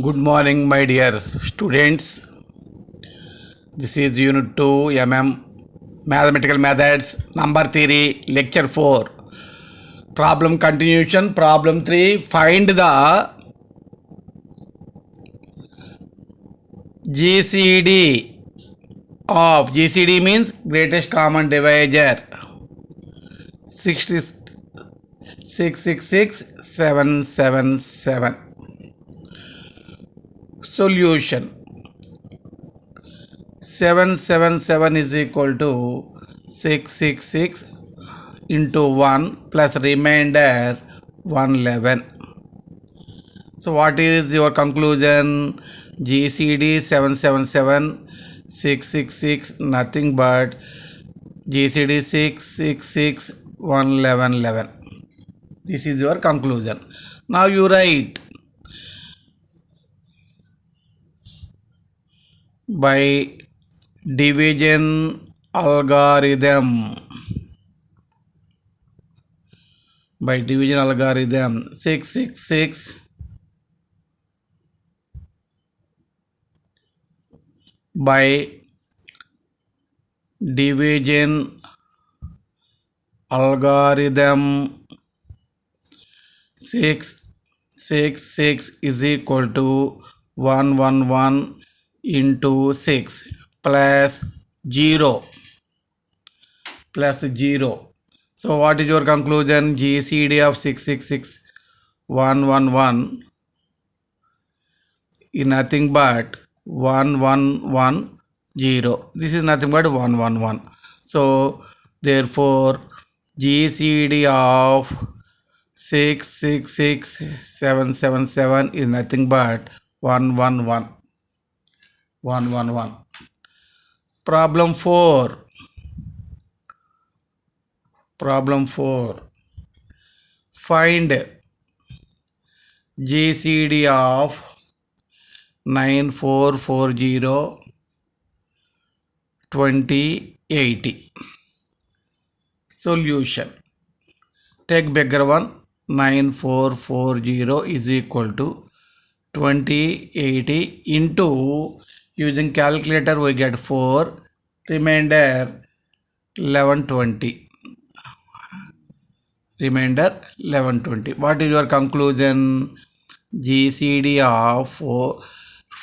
Good morning, my dear students. This is Unit 2 Mathematical Methods, Number Theory, Lecture 4. Problem continuation, Problem 3. Find the GCD of GCD means greatest common divisor 666,777. Solution 777 is equal to 666 into 1 plus remainder 111. So what is your conclusion? GCD 777 666 nothing but GCD 666 111. This is your conclusion. Now you write by division algorithm. By division algorithm 666 by division algorithm 666 is equal to 111 into 6 plus 0 plus 0. So what is your conclusion? GCD of 666 111 is nothing but 1110. This is nothing but 111. So therefore GCD of 666,777 is nothing but 111. Problem 4. Find GCD of 9440 2080. Solution. Take bigger one. 9440 is equal to 2080 into, using calculator we get 4, remainder 1120. What is your conclusion? GCD of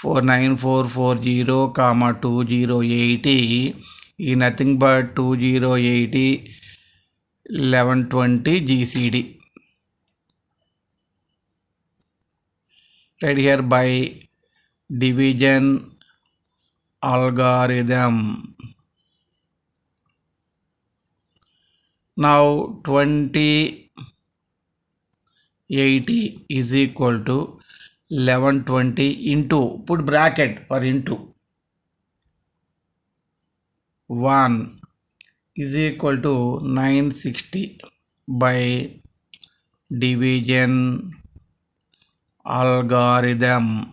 9440 comma 2080 is nothing but 2080 1120 GCD. Right here by division algorithm. Now 2080 is equal to 1120 into, put bracket for into, 1 is equal to 960 by division algorithm.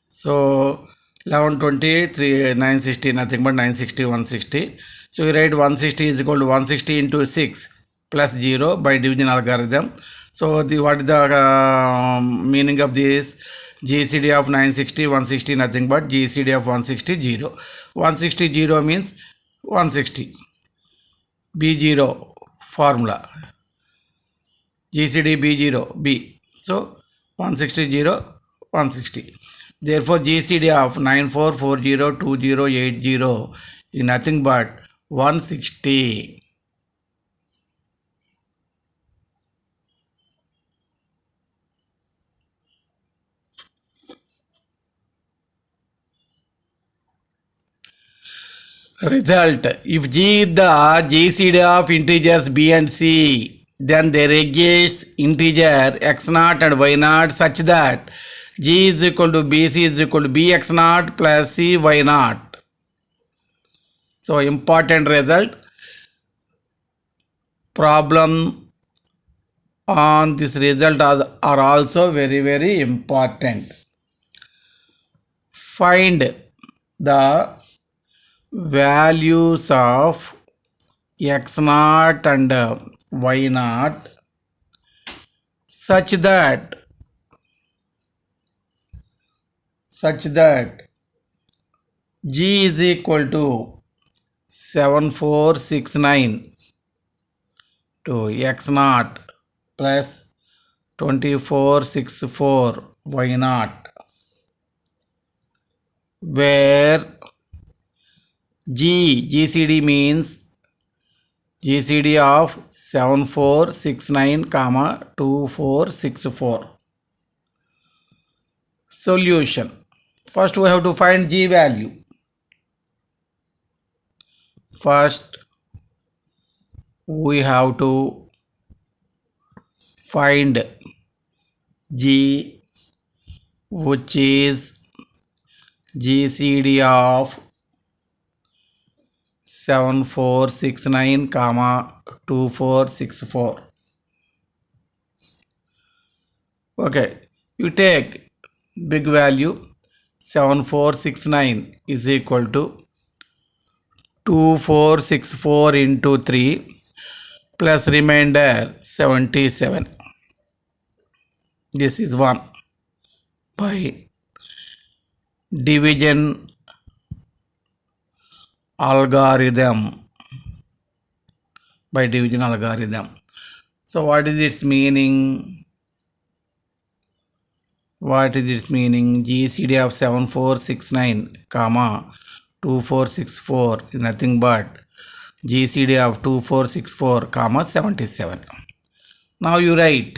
So 1120 960 nothing but 960 160. So you write 160 is equal to 160 into 6 plus 0 by division algorithm. So what is the meaning of this? GCD of 960 160 nothing but GCD of 160 0. 160 0 means 160. B0 formula. GCD B0 B. So 160 0 160. Therefore GCD of 9440 2080 is nothing but 160. Result: if G is the GCD of integers B and C, then there exists integer x0 and y0 such that G is equal to BC is equal to BX0 plus CY0. So important result. Problem on this result are also very important. find the values of x naught and y naught such that g is equal to 7469 to x naught plus 2464 y naught, where GCD means GCD of 7469 comma 2464. Solution. First we have to find G value. First we have to find G, which is GCD of 7469 comma 2464. Okay, you take big value. 7469 is equal to 2464 into 3 plus remainder 77. This is 1 by division algorithm. So what is its meaning? GCD of 7469 comma 2464 is nothing but GCD of 2464 comma 77. Now you write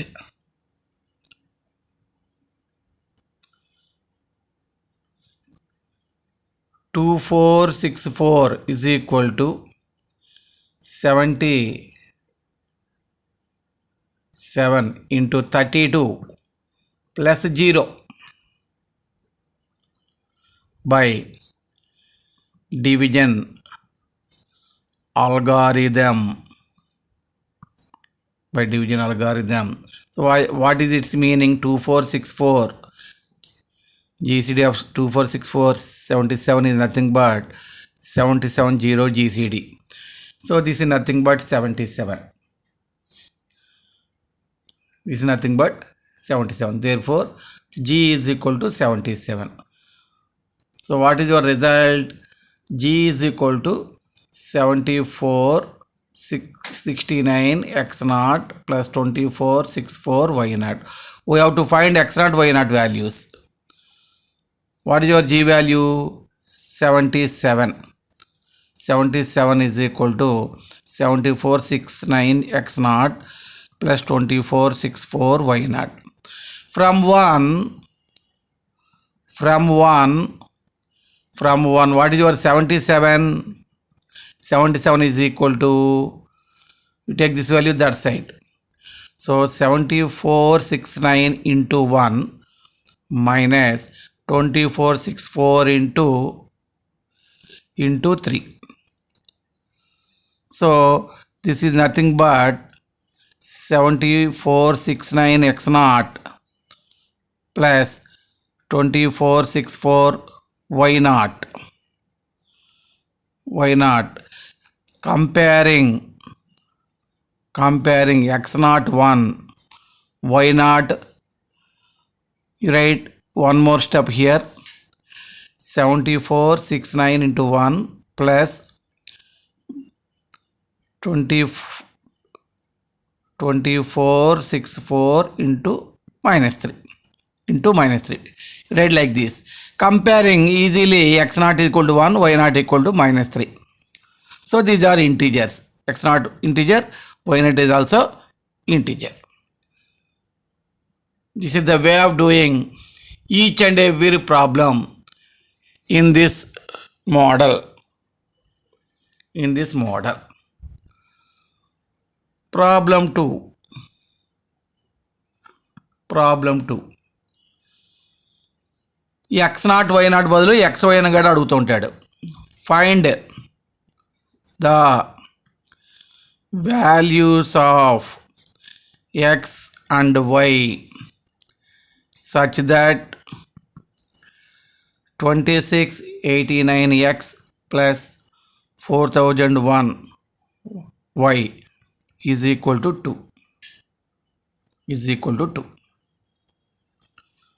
2464 is equal to 77 into 32 plus 0 by division algorithm. So what is its meaning? 2464 GCD of 2464 77 is nothing but 770 GCD. So this is nothing but 77. Therefore G is equal to 77. So what is your result? G is equal to 7469 x naught plus 2464 y naught. We have to find x naught y naught values. What is your G value? 77. 77 is equal to 7469 x naught plus 2464 y naught. From 1, what is your 77? 77 is equal to, you take this value that side. So 7469 into 1 minus 2464 into 3. So this is nothing but 7469 x naught plus 2464 y naught. Comparing x naught 1, y naught, you write one more step here. 7469 into 1 plus 2464 into minus 3. Write like this. Comparing easily, x naught is equal to 1, y naught equal to minus 3. So these are integers. X naught integer, y naught is also integer. This is the way of doing each and every problem in this model. Problem 2. x naught y naught బదులు x y అని కూడా అడుగుతుంటాడు. Find the values of x and y such that 2689x plus 4001y is equal to 2.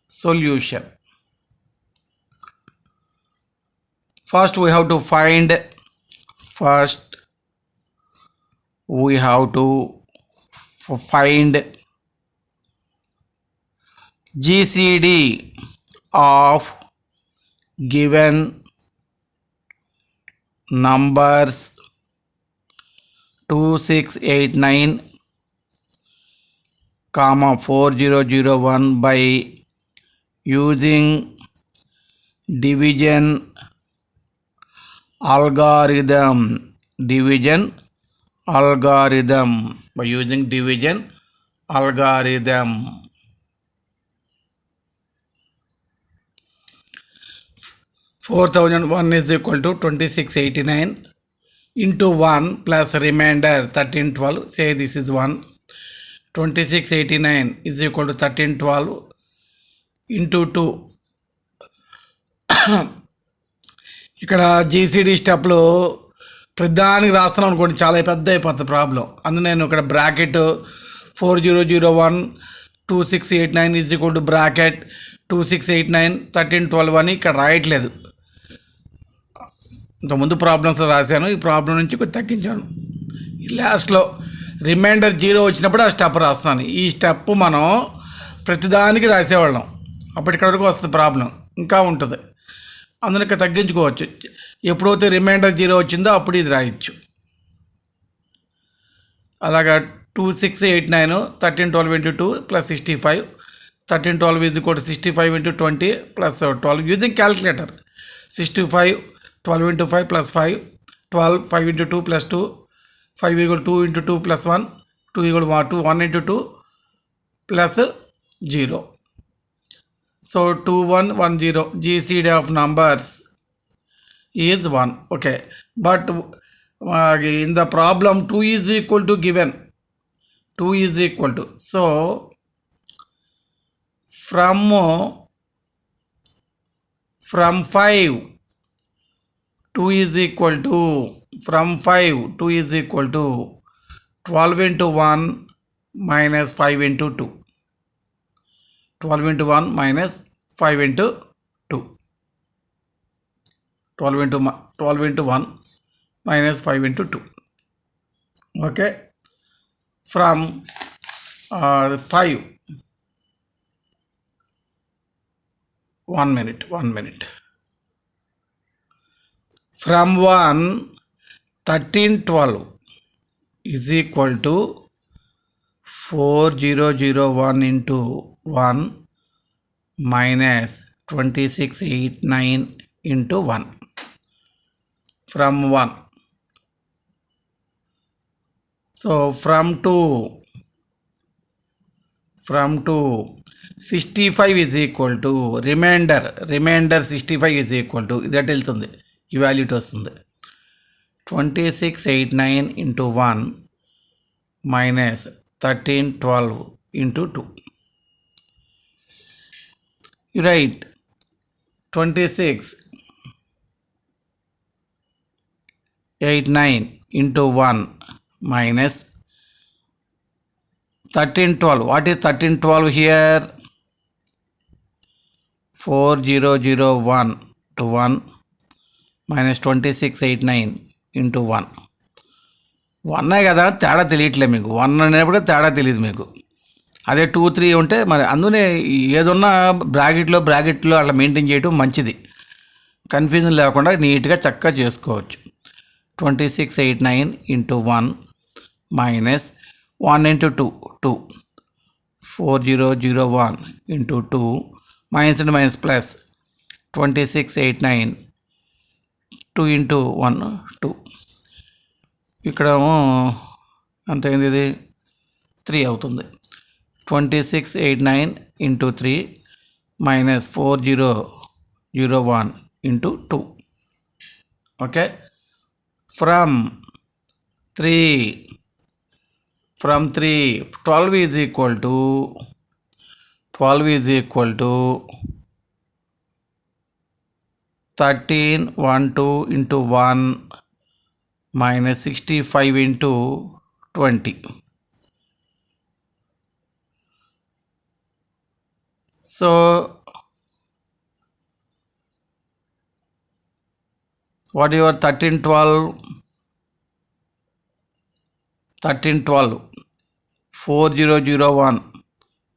Solution. First we have to find GCD of given numbers 2689 4001 by using division algorithm. By using division algorithm. 4001 is equal to 2689 into 1 plus remainder 1312. Say this is 1. 2689 is equal to 1312 into 2. ఇక్కడ GCD స్టెప్లో ప్రధానికి రాస్తున్నాం అనుకోండి, చాలా పెద్ద అయిపోతుంది problem. అందులో నేను ఇక్కడ bracket 4001 2689 is equal to bracket 2689 1312 అని ఇక్కడ రాయట్లేదు. ఇంతకుముందు ప్రాబ్లమ్స్ రాశాను, ఈ ప్రాబ్లం నుంచి కొంచెం తగ్గించాను. ఈ లాస్ట్లో రిమైండర్ 0 వచ్చినప్పుడు ఆ స్టెప్ రాస్తాను. ఈ స్టెప్ మనం ప్రతిదానికి రాసేవాళ్ళం, అప్పటికి వరకు వస్తుంది ప్రాబ్లం, ఇంకా ఉంటుంది. అందులో ఇంకా తగ్గించుకోవచ్చు. ఎప్పుడైతే రిమైండర్ 0 వచ్చిందో అప్పుడు ఇది రాయొచ్చు. అలాగా 2689 1312 into 2 plus 65. 1312 is equal to 65 into 20 plus 12 using calculator. 65 12 into 5 plus 5 12 5 into 2 plus 2 5 equal 2 into 2 plus 1 2 equal 2 1 into 2 plus 0. So 2110 GCD of numbers is 1. Okay, but in the problem 2 is equal to given. 2 is equal to, so from 5 2 is equal to, from 5 2 is equal to 12 into 1 minus 5 into 2. 12 into 1 minus 5 into 2. 12 into 1 minus 5 into 2. Okay, from 5 1 minute. From 1 1312 is equal to 4001 into 1 minus 2689 into 1. From 1. So from 2 65 is equal to remainder 65 is equal to that వెళ్తుంది, ఈ volute వస్తుంది 2689 into 1 minus 1312 into 2. You write 2689 into 1 minus 1312. What is 1312 here? 4001 to 1 minus 2689 into 1. 1 కదా, తేడా తెలియట్లే మీకు. 1 అనేప్పుడు తేడా తెలియదు మీకు. అదే 2 3 ఉంటే మరి అందునే ఏదన్నా బ్రాకెట్లో అట్లా మెయింటైన్ చేయడం మంచిది. కన్ఫ్యూజన్ లేకుండా నీట్గా చక్కగా చేసుకోవచ్చు. 2689 into 1 minus 1 into 2 4001 into 2 minus and minus plus 2689 2 into 1 2. ఇక్కడ ఎంత అయింది, ఇది 3 అవుతుంది. 2689 into 3 minus 4001 into 2. Okay, from 3 12 is equal to 12 is equal to 13 1 2 into 1 minus 65 into 20. So what your 13 12 13 12 4001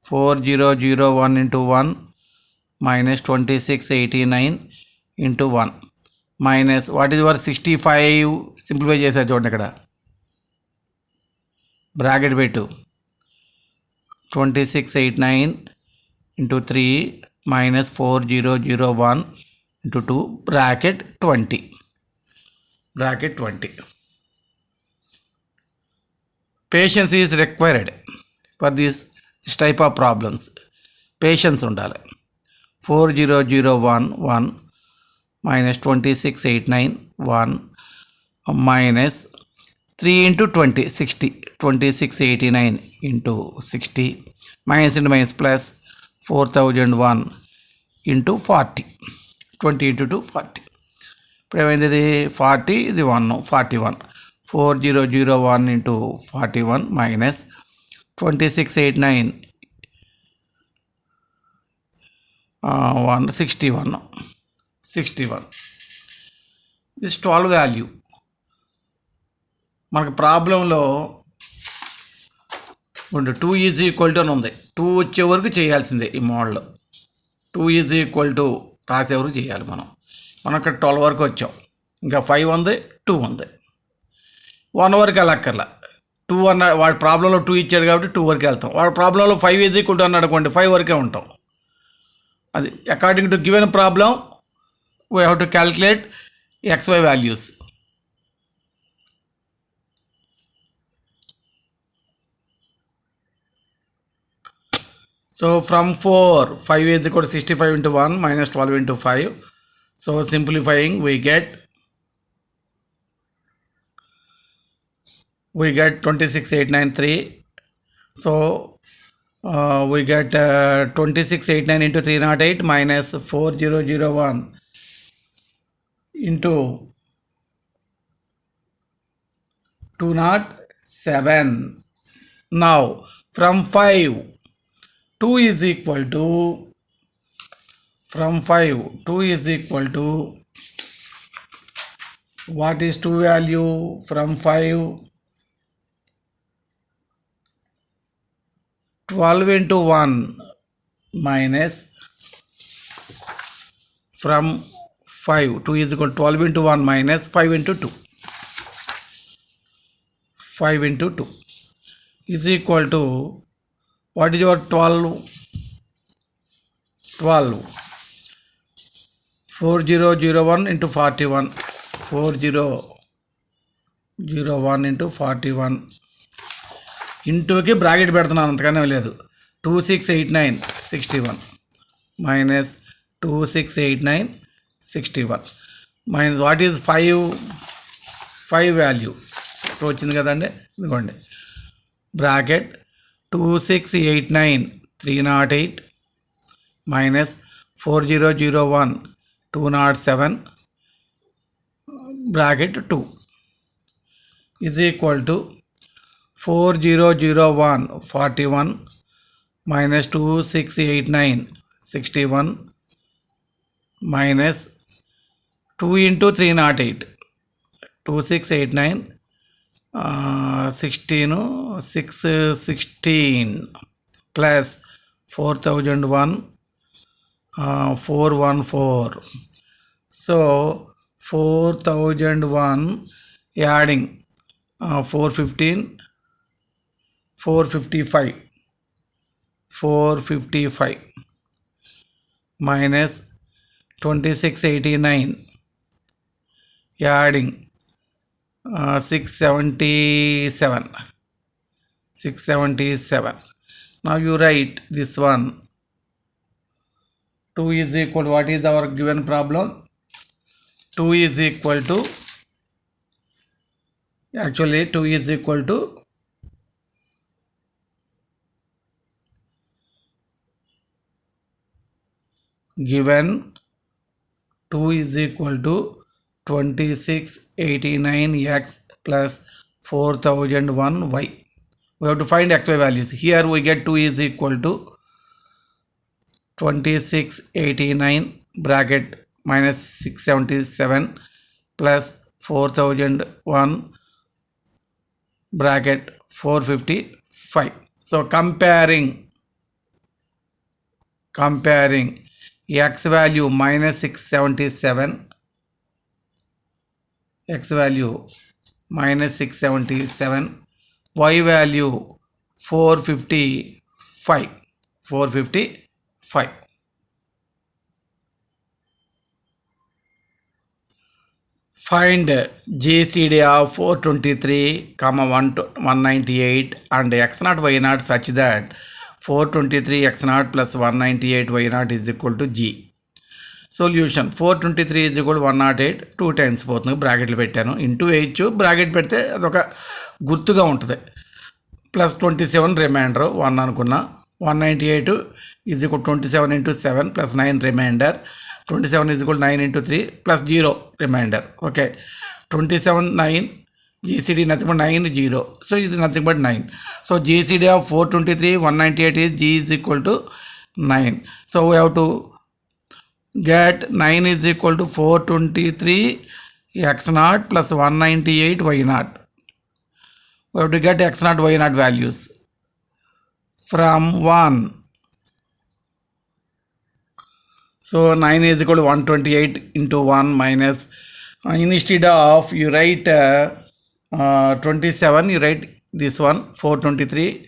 4001 into 1 minus 2689 into 1 minus what is your 65 simplify చేసా చూడండి ఇక్కడ bracket పెట్టు 2689 into 3 minus 4001 into 2 bracket 20 bracket 20. Patience is required for this type of problems. Patience ఉండాలి. 4001 1 minus 2689 1 minus 3 into 20 60 2689 into 60 minus into minus plus 4001 into 40 20 into 2 40. ఇప్పుడు ఏమైంది ఇది 40 ఇది 1 41 4001 into 41 minus 2689 61 this 12 value మనకు ప్రాబ్లంలో 2 ఈజ్ ఈక్వల్ టు అని ఉంది. 2 వచ్చే వరకు చేయాల్సిందే ఈ మోడల్. 2 ఈజ్ ఈక్వల్ టు రాసే వరకు చేయాలి మనం ఇక్కడ 12 వరకు వచ్చాం, ఇంకా 5 ఉంది 2 ఉంది, 1 వరకు వెళ్ళక్కర్లా. 2 అన్న వాడి ప్రాబ్లంలో 2 ఇచ్చాడు కాబట్టి 2 వరకు వెళ్తాం. వాడి ప్రాబ్లంలో 5 ఈజ్ ఈక్వల్ టు అన్నాడు అనుకోండి 5 వరకే ఉంటాం. అది according to given problem we have to calculate XY values. So from 4 5 is equal to 65 into 1 minus 12 into 5. So simplifying we get 26893. So we get 2689 into 308 minus 4001 into 207. Now from 5 2 is equal to from 5 2 is equal to what is 2 value from 5 12 into 1 minus from 5 2 is equal to 12 into 1 minus 5 into 2 5 into 2 is equal to what is your 12 4001 into 41 4001 into 41 ఇంటూకి bracket పెడుతున్నాను, అంతకనే లేదు. 2689 61 minus 2689 61 minus what is 5 value ఇప్పుడు వచ్చింది కదండి, ఇదిగోండి bracket 2689 308 minus 4001 207 bracket 2 is equal to 4001 41 minus 2689 61 minus 2 into 308 2689 16 616 plus 4001 414. So 4001 adding 415 455 minus 2689 adding 677. Now you write this one. 2 is equal to what is our given problem? 2 is equal to actually 2 is equal to given 2 is equal to 2689x plus 4001y. We have to find xy values. Here we get 2 is equal to 2689 bracket minus 677 plus 4001 bracket 455. So comparing x value minus 677, x value minus 677, y value 455. Find GCD of 423, 198 and x0 y0 such that 423 x0 plus 198 y0 is equal to G. Solution 423 is equal to 108, 2 times పోతుంది బ్రాకెట్లు పెట్టాను into వేయచ్చు bracket పెడితే అదొక గుర్తుగా ఉంటుంది plus 27 reminder 1 అనుకున్నా 198 is equal 27 into 7 plus 9 remainder 27 is equal 9 into 3 plus 0 remainder okay 27 9 GCD nothing but 9 0, so it is nothing but 9. So GCD of 423 198 is G is equal to 9. So we have to get 9 is equal to 423 x0 plus 198 y0. We have to get x0 y0 values from 1. So 9 is equal to 128 into 1 minus instead of you write 27, you write this one 423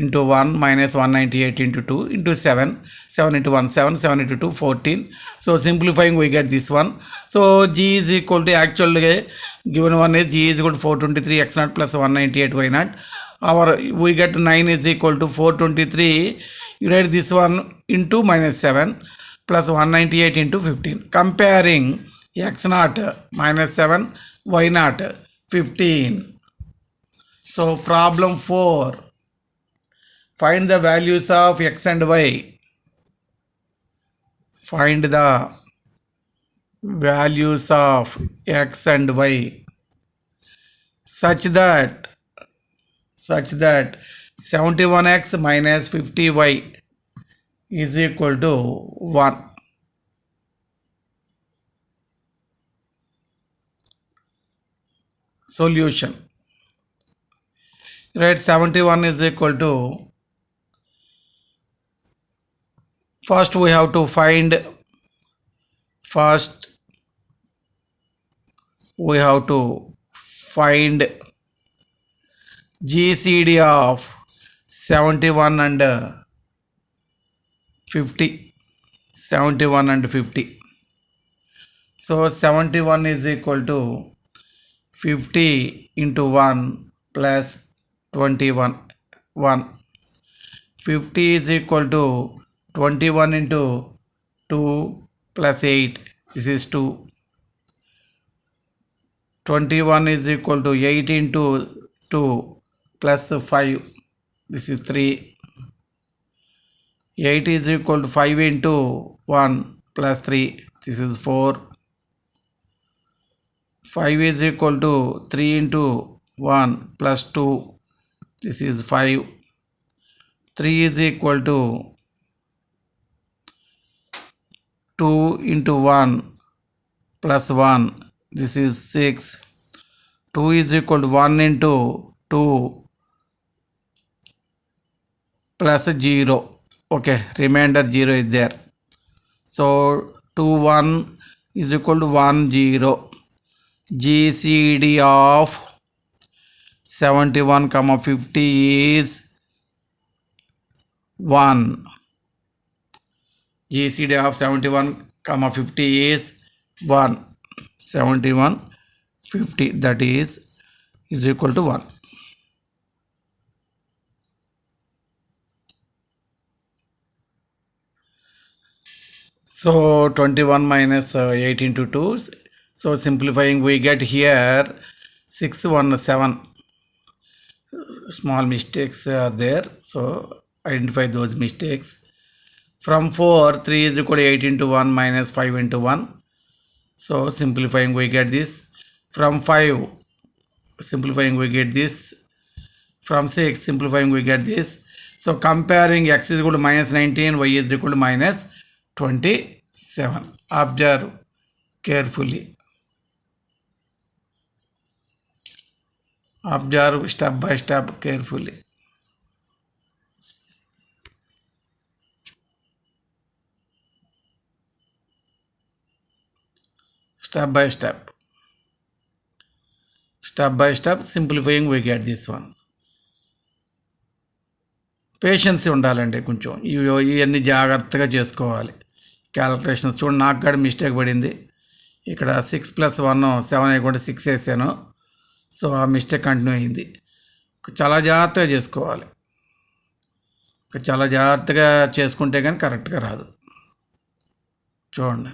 into 1 minus 198 into 2 into 7, 7 into 1 7, 7 into 2 14. So simplifying we get this one. So G is equal to actually given one is G is equal to 423 x0 plus 198 y0. Our we get 9 is equal to 423, you write this one into minus 7 plus 198 into 15. Comparing x0 minus 7 y0 15. So problem 4. Find the values of x and y. Find the values of x and y such that 71x minus 50y is equal to 1. Solution. Right, 71 is equal to, first we have to find GCD of 71 and 50. 71 and 50. So 71 is equal to 50 into 1 plus 21 1. 50 is equal to 21 into 2 plus 8, this is 2. 21 is equal to 8 into 2 plus 5, this is 3. 8 is equal to 5 into 1 plus 3, this is 4. 5 is equal to 3 into 1 plus 2, this is 5. 3 is equal to 2 into 1 plus 1, this is 6. 2 is equal to 1 into 2 plus 0. Okay, remainder 0 is there. So 2 1 is equal to 1 0. GCD of 71 comma 50 is 1. GCD of 71 comma 50 is 1. 71 50, that is equal to 1. So 21 minus 8 into 2. So simplifying we get here 617. Small mistakes are there. So identify those mistakes. From 4, 3 is equal to 8 into 1 minus 5 into 1. So simplifying we get this. From 5 simplifying we get this. From 6 simplifying we get this. So comparing x is equal to minus 19, y is equal to minus 27. Observe carefully. Observe step by step carefully. Step by step. Step by step simplifying we get this one. Patience ఉండాలండి, కొంచెం ఇవన్నీ జాగ్రత్తగా చేసుకోవాలి. Calculations చూడండి, నాకు కూడా mistake పడింది. ఇక్కడ 6 + 1 7 అయ్యకుండా 6 వేసాను. సో ఆ మిస్టేక్ కంటిన్యూ అయింది. చాలా జాగ్రత్తగా చేసుకోవాలి. చాలా జాగ్రత్తగా చేసుకుంటే కానీ కరెక్ట్గా రాదు. చూడండి.